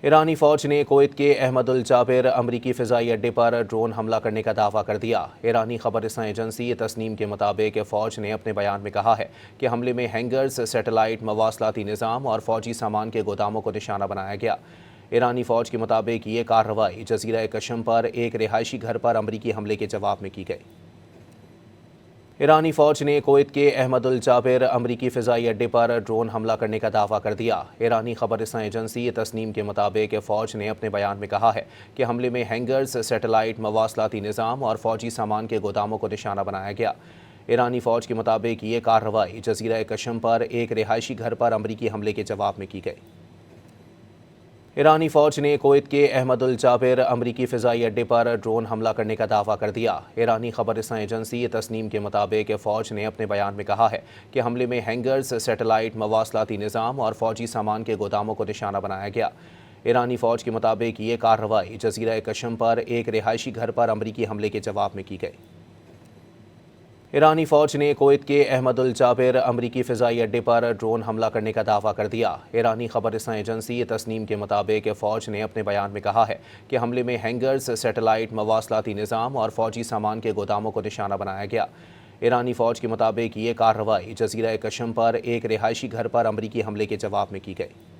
ایرانی فوج نے کویت کے احمد الجابر امریکی فضائی اڈے پر ڈرون حملہ کرنے کا دعویٰ کر دیا۔ ایرانی خبر رساں ایجنسی تسنیم کے مطابق فوج نے اپنے بیان میں کہا ہے کہ حملے میں ہینگرز، سیٹلائٹ مواصلاتی نظام اور فوجی سامان کے گوداموں کو نشانہ بنایا گیا۔ ایرانی فوج کے مطابق یہ کارروائی جزیرہ کشم پر ایک رہائشی گھر پر امریکی حملے کے جواب میں کی گئی۔ ایرانی فوج نے کویت کے احمد الجابر امریکی فضائی اڈے پر ڈرون حملہ کرنے کا دعویٰ کر دیا۔ ایرانی خبر رساں ایجنسی تسنیم کے مطابق فوج نے اپنے بیان میں کہا ہے کہ حملے میں ہینگرز، سیٹلائٹ مواصلاتی نظام اور فوجی سامان کے گوداموں کو نشانہ بنایا گیا۔ ایرانی فوج کے مطابق یہ کارروائی جزیرہ کشم پر ایک رہائشی گھر پر امریکی حملے کے جواب میں کی گئی۔ ایرانی فوج نے کویت کے احمد الجابر امریکی فضائی اڈے پر ڈرون حملہ کرنے کا دعویٰ کر دیا۔ ایرانی خبر رساں ایجنسی تسنیم کے مطابق فوج نے اپنے بیان میں کہا ہے کہ حملے میں ہینگرز، سیٹلائٹ مواصلاتی نظام اور فوجی سامان کے گوداموں کو نشانہ بنایا گیا۔ ایرانی فوج کے مطابق یہ کارروائی جزیرہ کشم پر ایک رہائشی گھر پر امریکی حملے کے جواب میں کی گئی۔ ایرانی فوج نے کویت کے احمد الجابر امریکی فضائی اڈے پر ڈرون حملہ کرنے کا دعویٰ کر دیا۔ ایرانی خبر رساں ایجنسی تسنیم کے مطابق فوج نے اپنے بیان میں کہا ہے کہ حملے میں ہینگرز، سیٹلائٹ مواصلاتی نظام اور فوجی سامان کے گوداموں کو نشانہ بنایا گیا۔ ایرانی فوج کے مطابق یہ کارروائی جزیرہ کشم پر ایک رہائشی گھر پر امریکی حملے کے جواب میں کی گئی۔